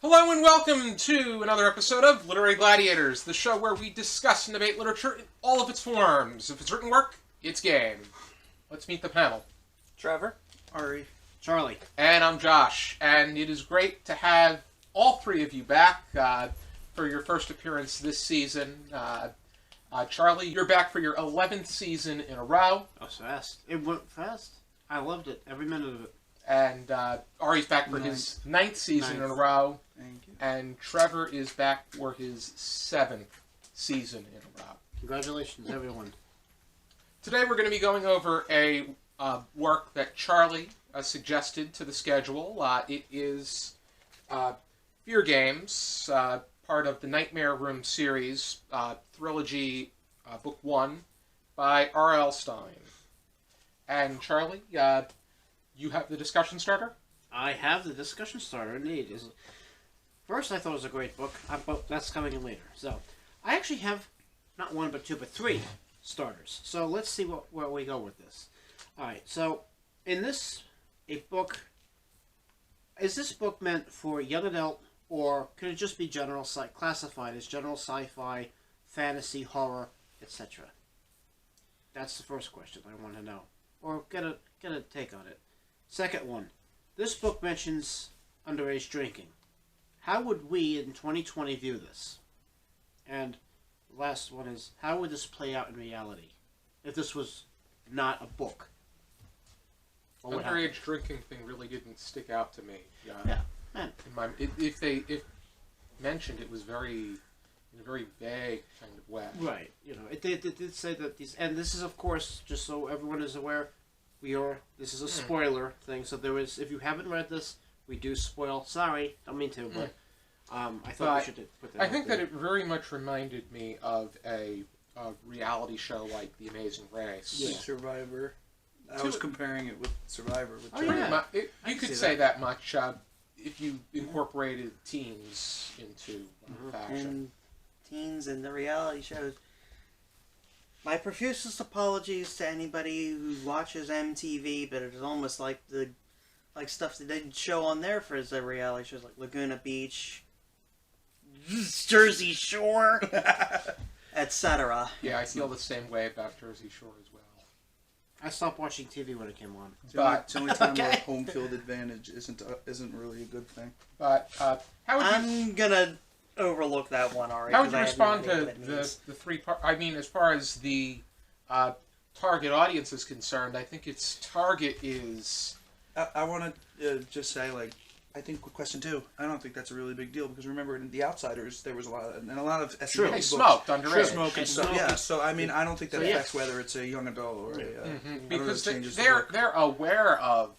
Hello and welcome to another episode of Literary Gladiators, the show where we discuss and debate literature in all of its forms. If it's written work, it's game. Let's meet the panel. Trevor. Ari. Charlie. And I'm Josh, and it is great to have all three of you back for your first appearance this season. Charlie, you're back for your 11th season in a row. That was fast. It went fast. I loved it. Every minute of it. And Ari's back for his 9th season in a row. Thank you. And Trevor is back for his 7th season in a row. Congratulations, everyone. Today we're going to be going over a work that Charlie suggested to the schedule. It is Fear Games, part of the Nightmare Room series, Thrillogy Book 1 by R.L. Stine. And Charlie, you have the discussion starter? I have the discussion starter, indeed. First, I thought it was a great book, but that's coming in later. So, I actually have not one, but two, but three starters. So, let's see where we go with this. Alright, so, in this book, is this book meant for young adult, or could it just be classified as general sci-fi, fantasy, horror, etc.? That's the first question I want to know. Or get a take on it. Second one, this book mentions underage drinking. How would we in 2020 view this? And the last one is, how would this play out in reality if this was not a book? Underage drinking thing really didn't stick out to me. Yeah, man. If mentioned, it was in a very vague kind of way. Right. It did say that these, and this is of course, just so everyone is aware, this is a spoiler thing. So if you haven't read this, we do spoil. Sorry, don't mean to, but I thought we should put that. I think that it very much reminded me of a reality show like The Amazing Race. Yeah. Survivor. I was comparing it with Survivor. You could say that much if you incorporated teens into fashion. And teens and the reality shows. My profusest apologies to anybody who watches MTV, but it's almost like stuff that they show on there for the reality shows, like Laguna Beach, Jersey Shore, etc. Yeah, I feel the same way about Jersey Shore as well. I stopped watching TV when it came on. It's the only time where home field advantage isn't really a good thing. But how would I'm gonna overlook that one, Ari. How would you respond to the three part? I mean, as far as the target audience is concerned, I think its target is. I want to just say, I think with question 2, I don't think that's a really big deal because remember in The Outsiders there was a lot of True. They books. smoked underage. Smoke and stuff. Yeah, so I mean I don't think that affects whether it's a young adult or because they're aware of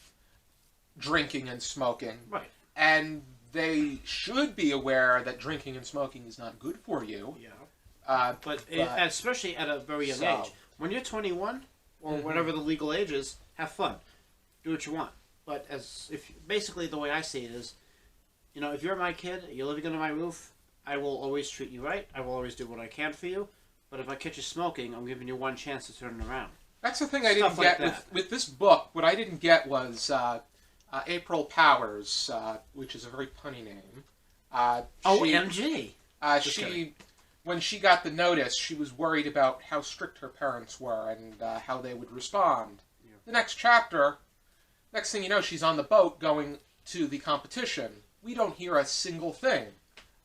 drinking and smoking, right? And they should be aware that drinking and smoking is not good for you. Yeah. But especially at a very young age, when you're 21 or whatever the legal age is, have fun, do what you want. But basically the way I see it is, if you're my kid, you're living under my roof, I will always treat you right. I will always do what I can for you. But if I catch you smoking, I'm giving you one chance to turn it around. That's the thing I didn't get with this book. What I didn't get was April Powers, which is a very punny name. OMG! When she got the notice, she was worried about how strict her parents were and how they would respond. Yeah. The next thing you know, she's on the boat going to the competition. We don't hear a single thing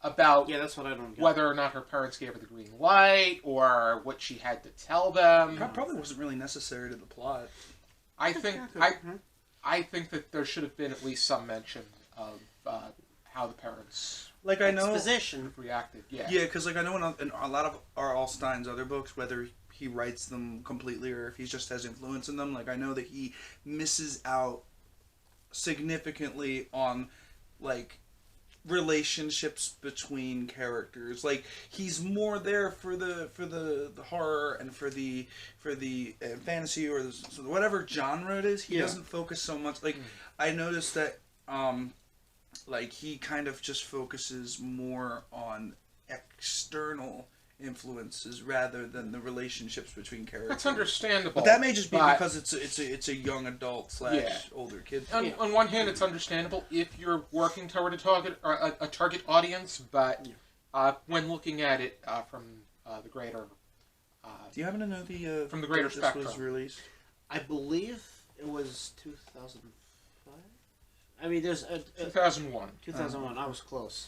about that's what I don't get. Whether or not her parents gave her the green light or what she had to tell them. That probably wasn't really necessary to the plot. I think that there should have been at least some mention of how the parents exposition reacted. Yeah, because I know in a lot of R.L. Stine's other books, whether he writes them completely or if he just has influence in them, I know that he misses out significantly on relationships between characters. He's more there for the horror and for the fantasy or whatever genre it is. He doesn't focus so much. I noticed that he kind of just focuses more on external influences rather than the relationships between characters. That's understandable. But that may just be but because it's a young adult / older kid. on one hand, it's understandable if you're working toward a target audience, but when looking at it from the greater Do you happen to know the from the greater date spectrum this was released? I believe it was 2005. I mean, there's 2001. 2001. I was close,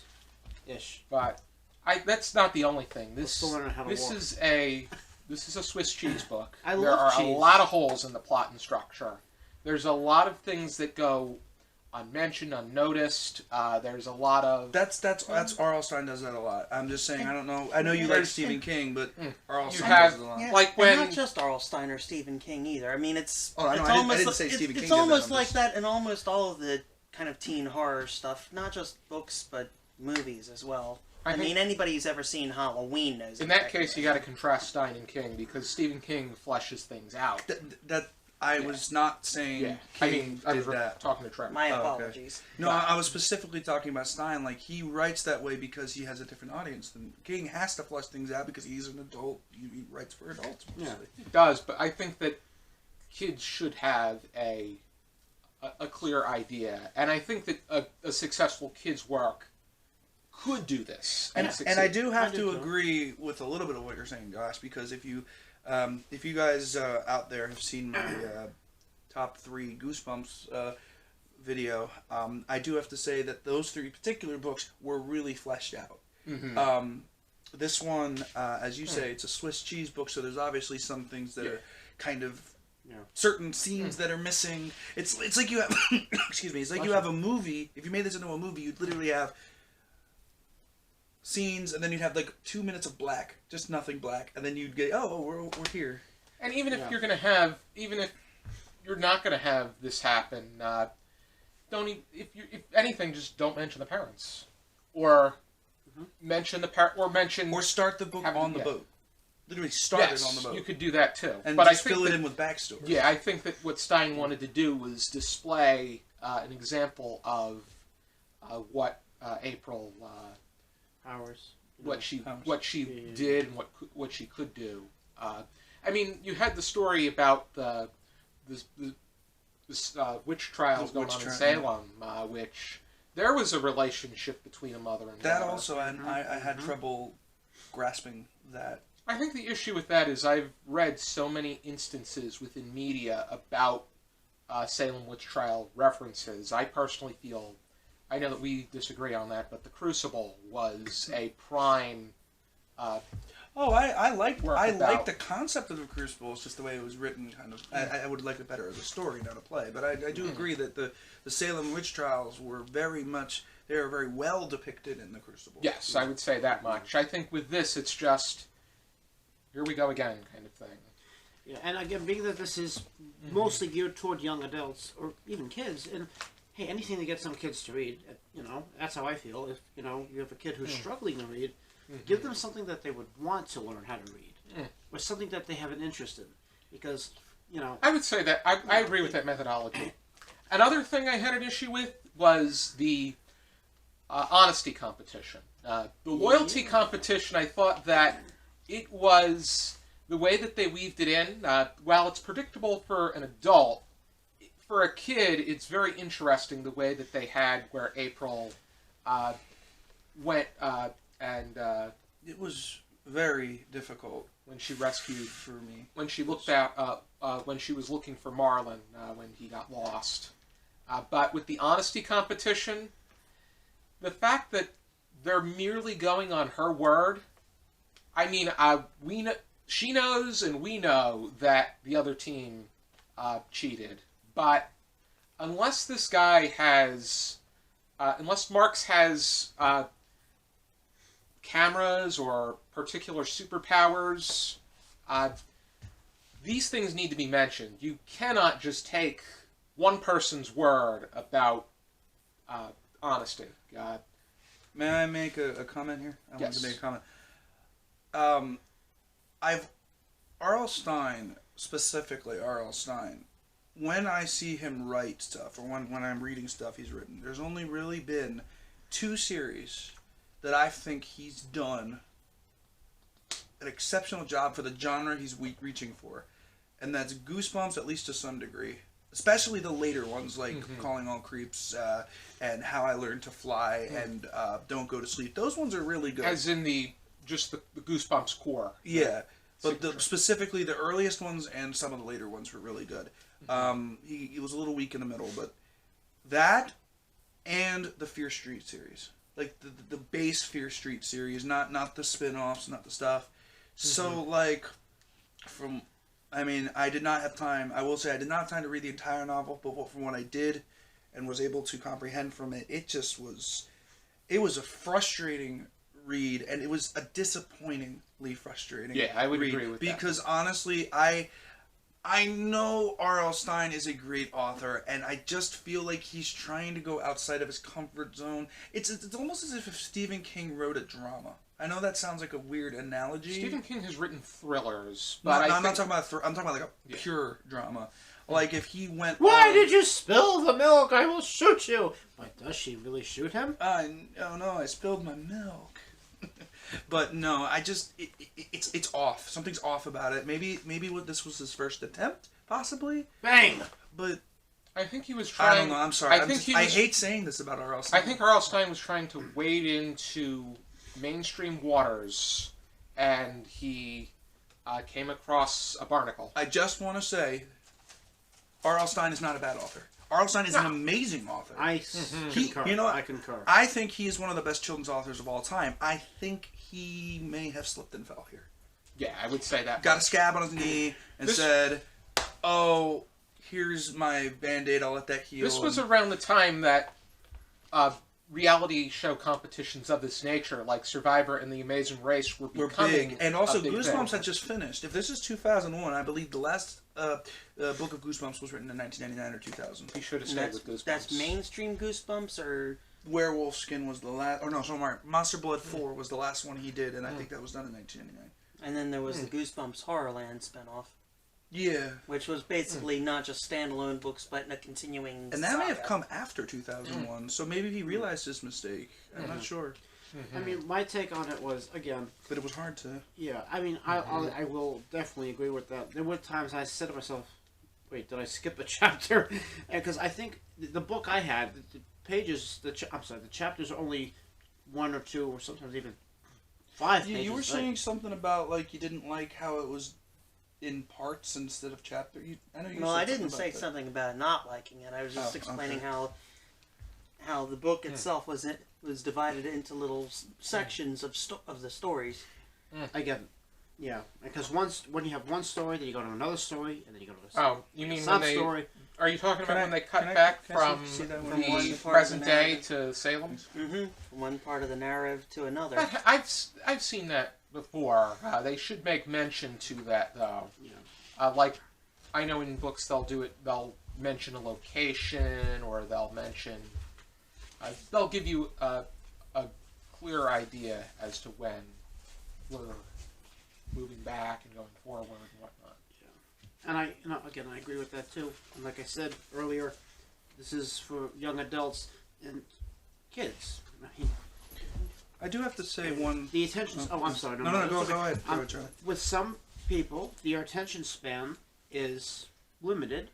ish. But that's not the only thing. This still learning how to this walk. is a Swiss cheese book. I there love are cheese. a lot of holes in the plot and structure. There's a lot of things that go unmentioned, unnoticed. There's a lot of That's R.L. Stine does that a lot. I'm just saying. I don't know. I know you like Stephen King, but R.L. Stine does it a lot. Yeah, Like and when- not just R.L. Stein or Stephen King either. I mean, it's Oh, I know, it's I didn't- I almost didn't like, say Stephen King it's did that, almost I'm like just- that in almost all of the kind of teen horror stuff. Not just books, but movies as well. I think- mean, anybody who's ever seen Halloween knows. In that exactly case, you what got to contrast Stine and King because Stephen King fleshes things out. That I was not saying Yeah, I King mean, I was did that. talking to Trevor. My Oh, okay. apologies. No, I was specifically talking about Stine. Like, he writes that way because he has a different audience. Than King has to flesh things out because he's an adult. He writes for adults. Mostly. It does, but I think that kids should have a clear idea, and I think that a successful kid's work could do this and succeed. And I do have I do to too. agree with a little bit of what you're saying, Josh, because if you guys out there have seen my top 3 Goosebumps video, I do have to say that those 3 particular books were really fleshed out. Mm-hmm. This one, as you say, it's a Swiss cheese book, so there's obviously some things that are kind of certain scenes that are missing. It's like you have excuse me. It's like you have a movie. If you made this into a movie, you'd literally have scenes, and then you'd have like 2 minutes of black, just nothing black, and then you'd get we're here. And even if you're gonna have, even if you're not gonna have this happen, don't if anything, just don't mention the parents, or mention the or mention Or start the book Have- on the yeah. boat. Literally start yes, it on the boat. you could do that too. And but just I think fill it that- in with backstory. Yeah, I think that what Stine wanted to do was display an example of what April, Hours. what she Yeah. did and what she could do. I mean, you had the story about the witch trials The going witch on in trial, Salem, which there was a relationship between a mother and That daughter. also, I had trouble grasping that. I think the issue with that is I've read so many instances within media about Salem witch trial references. I personally feel, I know that we disagree on that, but The Crucible was a prime. I like Work I about- like the concept of the Crucible. It's just the way it was written. Kind of, I would like it better as a story, not a play. But I do agree that the Salem witch trials were very well depicted in the Crucible. Yes, I would say that much. I think with this, it's just here we go again kind of thing. Yeah, and again, being that this is mostly geared toward young adults or even kids, and hey, anything to get some kids to read, that's how I feel. If you have a kid who's struggling to read, give them something that they would want to learn how to read, or something that they have an interest in, because I would say that I agree with that methodology. Another thing I had an issue with was the honesty competition. The loyalty competition, I thought that it was the way that they weaved it in. While it's predictable for an adult, for a kid, it's very interesting the way that they had where April went and It was very difficult when she rescued, for me. when she looked out, when she was looking for Marlon when he got lost. But with the honesty competition, the fact that they're merely going on her word, I mean, she knows and we know that the other team cheated, but unless this guy has, unless Marks has cameras or particular superpowers, these things need to be mentioned. You cannot just take one person's word about honesty. May I make a comment here? I want Yes. to make a comment. R.L. Stine, specifically R.L. Stine, when I see him write stuff, or when I'm reading stuff he's written, there's only really been 2 series that I think he's done an exceptional job for the genre he's reaching for, and that's Goosebumps, at least to some degree. Especially the later ones, like Calling All Creeps and How I Learned to Fly and Don't Go to Sleep. Those ones are really good. As in the Goosebumps core. Yeah, but specifically the earliest ones and some of the later ones were really good. He was a little weak in the middle, but that and the Fear Street series. Like the base Fear Street series, not the spin-offs, not the stuff. So like I did not have time. I will say I did not have time to read the entire novel, but from what I did and was able to comprehend from it, it was a frustrating read, and it was a disappointingly frustrating Yeah, I would read. agree with that. Because honestly, I know R.L. Stine is a great author, and I just feel like he's trying to go outside of his comfort zone. It's almost as if Stephen King wrote a drama. I know that sounds like a weird analogy. Stephen King has written thrillers, but I'm not talking about. I'm talking about like a pure drama. Like if he went. Why did you spill the milk? I will shoot you. But does she really shoot him? Oh no! I spilled my milk. But no, it's off. Something's off about it. Maybe this was his first attempt, possibly. Bang! But I think he was trying. I don't know. I'm sorry. I hate saying this about R.L. Stine. I think R.L. Stine was trying to wade into mainstream waters, and he came across a barnacle. I just want to say, R.L. Stine is not a bad author. R.L. Stine is an amazing author. I concur. You know what? I concur. I think he is one of the best children's authors of all time. I think he may have slipped and fell here. Yeah, I would say that. Got a scab on his knee and said, "Oh, here's my Band-Aid. I'll let that heal." This was around the time that reality show competitions of this nature, like Survivor and The Amazing Race, were becoming big. And also, a big Goosebumps thing. had just finished. If this is 2001, I believe the last book of Goosebumps was written in 1999 or 2000. He should have stayed with Goosebumps. That's mainstream Goosebumps, or Werewolf Skin was the last. Oh no, sorry, Monster Blood 4 was the last one he did, and I think that was done in 1999. and then there was the Goosebumps Horrorland spinoff, Yeah. which was basically not just standalone books, but in a continuing. And that may have saga. come after 2001, so maybe he realized his mistake. I'm not sure. I mean, my take on it was, again, But it was hard to... yeah, I mean, I will definitely agree with that. There were times I said to myself, wait, did I skip a chapter? Because I think the book I had, the pages, the chapters are only 1 or 2 or sometimes even 5 pages. You were saying something about, like, you didn't like how it was in parts instead of chapter. I know you Well, said I didn't something say about that. something about not liking it. I was just explaining how the book itself was divided into little sections of the stories. I get it. Yeah, because when you have one story, then you go to another story, and then you go to Oh, you mean when sub they... story. Are you talking about Can I- when they can cut I- back can I from see that one? From one the part of present the day narrative. to Salem? Mm-hmm. From one part of the narrative to another. I've seen that before. They should make mention to that, though. Yeah. Like, I know in books they'll mention a location, or they'll mention... they'll give you a clear idea as to when we're moving back and going forward and whatnot. And again, I agree with that too. And like I said earlier, this is for young adults and kids. I do have to say one... The attention... Oh, I'm sorry. No, go ahead. Go ahead, Charlie. With some people, the attention span is limited.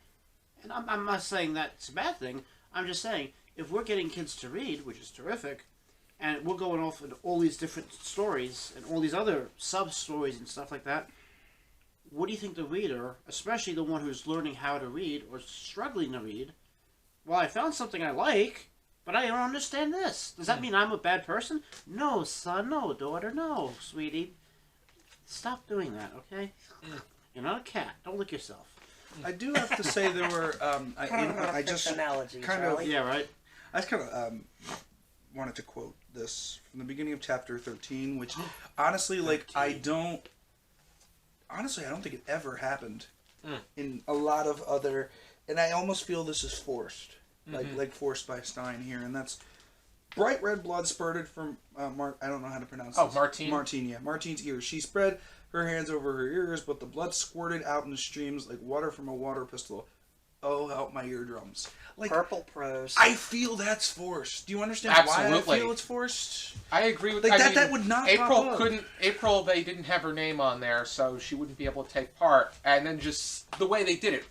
And I'm not saying that's a bad thing. I'm just saying, if we're getting kids to read, which is terrific, and we're going off into all these different stories and all these other sub-stories and stuff like that, what do you think the reader, especially the one who's learning how to read or struggling to read, well, I found something I like, but I don't understand this. Does that mean I'm a bad person? No, son, no, daughter, no, sweetie. Stop doing that, okay? You're not a cat. Don't lick yourself. I do have to say there were... I just analogy, kind Charlie. of... Yeah, right? I just kind of wanted to quote this from the beginning of chapter 13, which honestly, like, I don't think it ever happened in a lot of other, and I almost feel this is forced, like forced by Stine here, and that's bright red blood spurted from I don't know how to pronounce this. Martine, yeah, Martine's ears. She spread her hands over her ears, but the blood squirted out in streams like water from a water pistol. oh, help my eardrums. Like, Purple prose. I feel that's forced. Do you understand why Absolutely. I feel it's forced? I agree with Like, I that- mean, that would not April pop up. couldn't. April, they didn't have her name on there, so she wouldn't be able to take part. And then just the way they did it.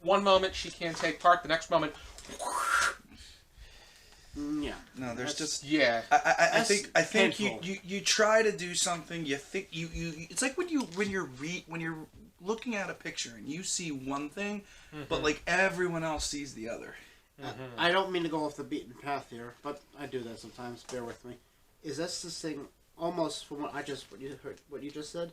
One moment she can't take part, the next moment, Yeah. No, there's just... yeah. I think painful. you try to do something. You think you it's like when you're looking at a picture and you see one thing, but like everyone else sees the other. I don't mean to go off the beaten path here, but I do that sometimes. Bear with me. Is this thing almost from what you just said?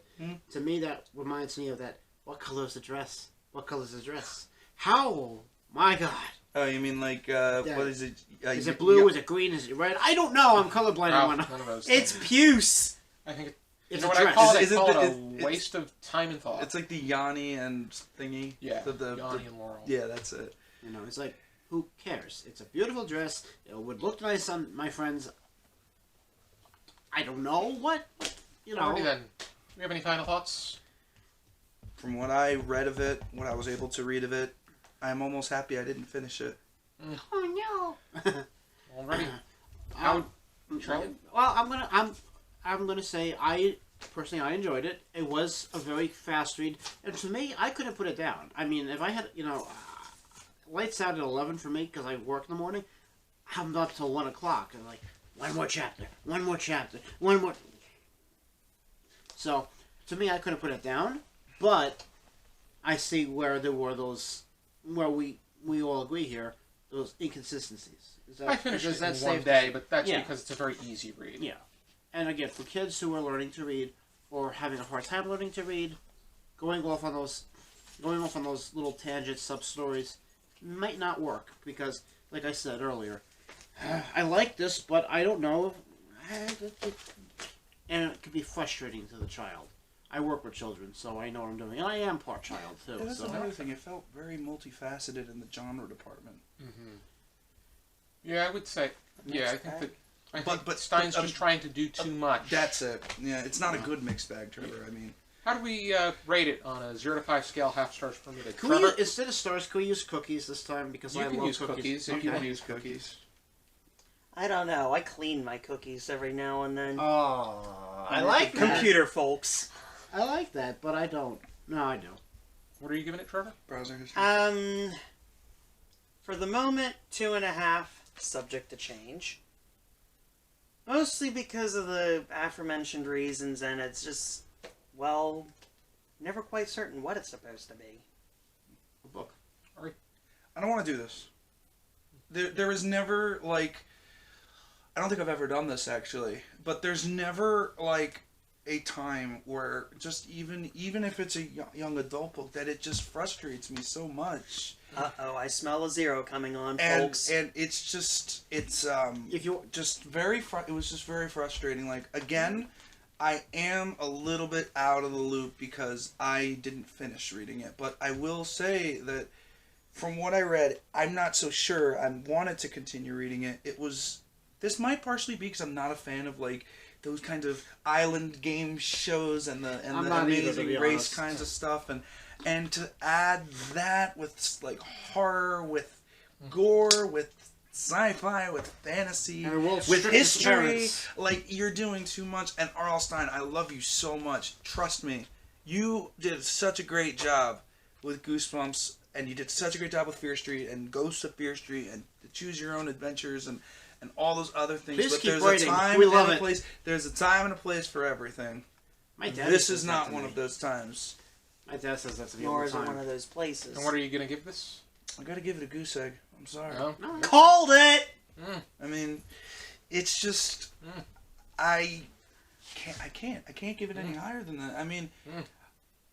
To me, that reminds me of that. What color is the dress? What color is the dress? How? My God. Oh, you mean like what is it? Is it blue? Is it green? Is it red? I don't know. I'm colorblind. Oh, on one. none of those. It's puce. I think It's you know a what I dress. call it? Is I it call the- it it's- a waste of time and thought. It's like the Yanni and thingy. Yeah, The Yanni and Laurel. Yeah, that's it. You know, it's like, who cares? It's a beautiful dress. It would look nice on my friends. I don't know what. You know. Alrighty then. Do we have any final thoughts? From what I read of it, what I was able to read of it, I'm almost happy I didn't finish it. Oh no. Already. Um, Charlie? Well, I'm gonna say I enjoyed it. It was a very fast read, and to me, I couldn't put it down. I mean, if I had, lights out at 11 for me because I work in the morning. I'm up till 1 o'clock and like one more chapter, one more. So to me, I couldn't put it down, but I see where there were those where we all agree here those inconsistencies. I finished does it that in safe one to day, say? but that's Yeah. because it's a very easy read. Yeah. And again, for kids who are learning to read or having a hard time learning to read, going off on those little tangent sub stories might not work because, like I said earlier, I like this, but I don't know, and it could be frustrating to the child. I work with children, so I know what I'm doing, and I am part child too. That's So another thing. It felt very multifaceted in the genre department. Yeah, I would say. Yeah, I think that. I think But Stine's just trying to do too much. That's it. Yeah, it's not a good mixed bag, Trevor. I mean, How do we rate it on a 0 to 5 scale? Half stars for me. can we instead of stars, can we use cookies this time? Because You I can love use cookies if Okay. you want to use cookies. I don't know. I clean my cookies every now and then. Oh, I I'm like a that. computer folks. I like that, but I don't. No, I don't. What are you giving it, Trevor? browser history. For the moment, 2.5, subject to change. Mostly because of the aforementioned reasons, and it's just, well, never quite certain what it's supposed to be. A book. I don't want to do this. There is never, like... I don't think I've ever done this, actually. But there's never, like, a time where just even if it's a young adult book, that it just frustrates me so much. Uh-oh, I smell a 0 coming on, And folks. it's just... It's, If you just very... It was just very frustrating. Like, again... I am a little bit out of the loop because I didn't finish reading it. But I will say that from what I read, I'm not so sure I wanted to continue reading it. This might partially be because I'm not a fan of, like, those kinds of island game shows and the I'm not either, to Amazing be Race honest. kinds of stuff. And to add that with, like, horror, with gore, with sci-fi, with fantasy, And the world's with strictest history, parents. like, you're doing too much. And R.L. Stine, I love you so much. Trust me, you did such a great job with Goosebumps, and you did such a great job with Fear Street and Ghosts of Fear Street and the Choose Your Own Adventures and all those other things. Please but keep there's writing. a time We and love a it. place. There's a time and a place for everything. my dad This says is that not to one me. of those times. My dad says that to me Nor all is the it time. one of those places. And what are you going to give this? I gotta give it a goose egg. I'm sorry. No? No. Called it! I mean, it's just I can't give it any higher than that. I mean,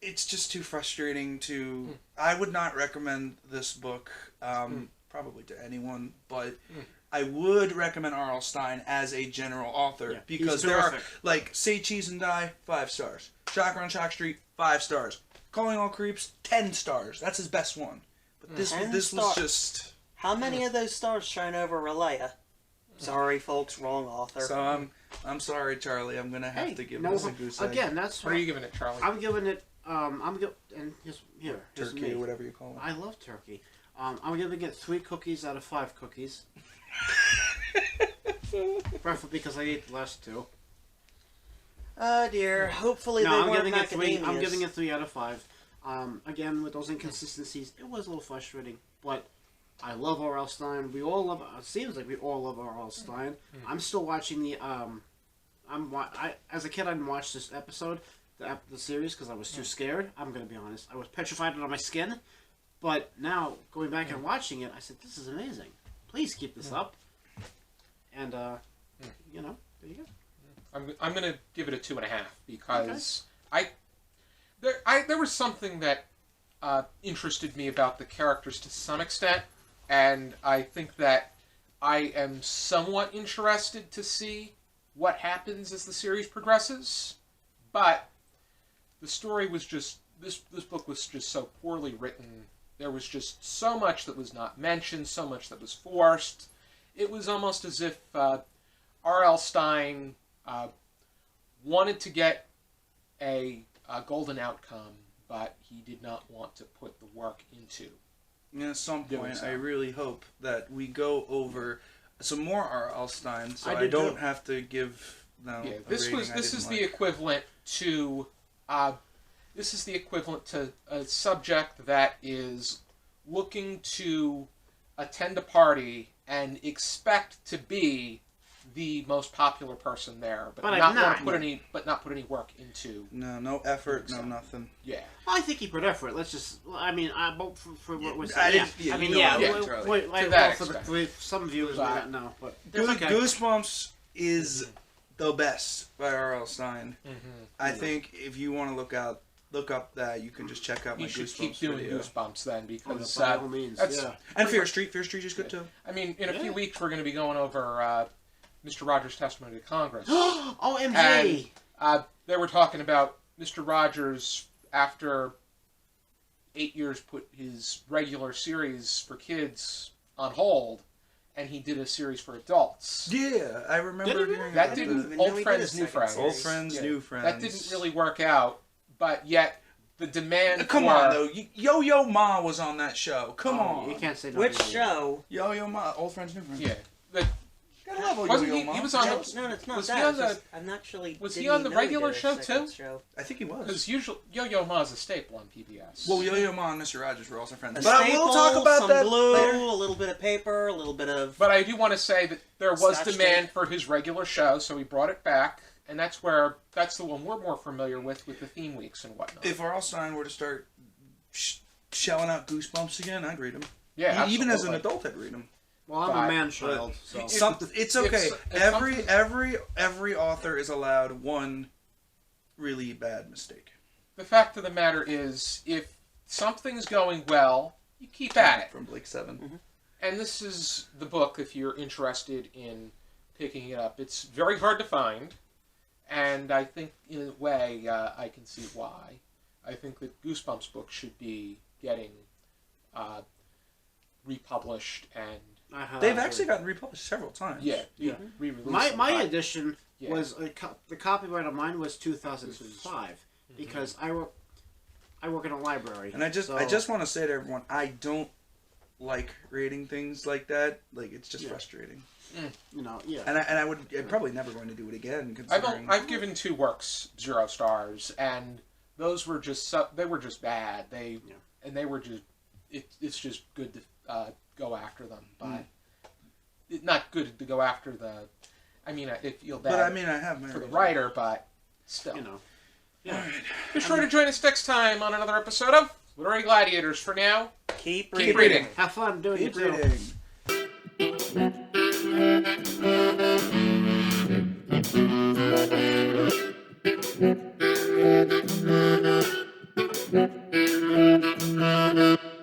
it's just too frustrating to. I would not recommend this book, probably to anyone, but I would recommend R.L. Stine as a general author Yeah, because he's there are terrific. like Say Cheese and Die, 5 stars. Shocker on Shock Street, 5 stars. Calling All Creeps, 10 stars. That's his best one. But this 10 was stars. just. How many of those stars shine over Relaya? Sorry, folks, wrong author. So I'm sorry, Charlie. I'm gonna have to give this a goose egg. Again, that's What are you giving it, Charlie? I'm giving it. And here's Turkey me. or whatever you call it. I love turkey. I'm giving it 3 cookies out of 5 cookies. Preferably because I ate the last 2. Oh dear. Hopefully No, they I'm weren't giving it 3. macadamias. I'm giving it 3 out of 5. Again, with those inconsistencies, it was a little frustrating, but I love R.L. Stine. We all love. It seems like we all love R.L. Stine. I'm still watching the. As a kid, I didn't watch this episode, the series, because I was too scared. I'm gonna be honest. I was petrified on my skin. But now going back and watching it, I said, "This is amazing. Please keep this up." And you know, there you go. I'm gonna give it a 2.5 because there was something that interested me about the characters to some extent, and I think that I am somewhat interested to see what happens as the series progresses. But the story was just this book was just so poorly written. There was just so much that was not mentioned, so much that was forced. It was almost as if R.L. Stine wanted to get a golden outcome, but he did not want to put the work into. And at some Doing point, so. I really hope that we go over some more R.L. Stine, so I I, did don't too. have to give Yeah, a this rating I is didn't the like. equivalent to a subject that is looking to attend a party and expect to be the most popular person there, but But not I'm want to not. put any work into. No effort, no So. nothing. Yeah, I think he put effort. Let's just. I mean, both for what was. I Yeah, didn't- yeah, I you mean, know yeah. what I yeah, meant, Charlie. Wait, To well, that for extent. some viewers But- might not know, but it's okay. Goosebumps is the best by R.L. Stine. I think if you want to look up that, you can just check out my you should Goosebumps keep doing video. Goosebumps then, because by all means, that's- yeah. And Fear Street is good too. I mean, in a Yeah. few weeks we're going to be going over Mr. Rogers' testimony to Congress. OMG! They were talking about Mr. Rogers after 8 years put his regular series for kids on hold, and he did a series for adults. Yeah, I remember Did he? hearing That about didn't. even know Old he did Friends, his New second Friends. series. Old Friends, Yeah. New Friends. That didn't really work out, but yet the demand. Come for, on though, Yo-Yo Ma was on that show. Come on, You can't say no. Which to me. show? Yo-Yo Ma, Old Friends, New Friends. Yeah, the, Gotta love Wasn't Yo-Yo he- Ma. he was on No, the- no, it's not was he that. on It's just, I'm not actually. was he didn't on the even know regular did a show, second too? show. I think he was. because usually Yo-Yo Ma is a staple on PBS. Well, Yo-Yo Ma and Mr. Rogers were also friends. A But staple, we'll talk about some that glue, later. a little bit of paper, a little bit of. But I do want to say that there was Scotch demand tape. for his regular show, so he brought it back, and that's the one we're more familiar with the theme weeks and whatnot. If R.L. Stine were to start shelling out Goosebumps again, I'd read them. Yeah, Even as an absolutely. adult, I'd read them. Well, I'm But- a man-child, so. It's okay. It's Every author is allowed one really bad mistake. The fact of the matter is, if something's going well, you keep at it. From Blake 7. And this is the book, if you're interested in picking it up. It's very hard to find, and I think, in a way, I can see why. I think that Goosebumps books should be getting republished and They've actually gotten republished several times. yeah, Yeah. re-released. My but- edition yeah. was the copyright of mine was 2005 because I work in a library. And I just want to say to everyone, I don't like reading things like that. Like, it's just Yeah. frustrating. you know, yeah. And I'm probably never going to do it again. Considering I've given 2 works 0 stars, and those were just they were just bad. And they were just it's just good to go after them, but not good to go after the. I mean, I feel bad. But I mean, I have my for the reasons. writer, but still. You know. Yeah. Be sure to join us next time on another episode of Literary Gladiators. For now, Keep keep reading. Have fun doing Keep it too. reading.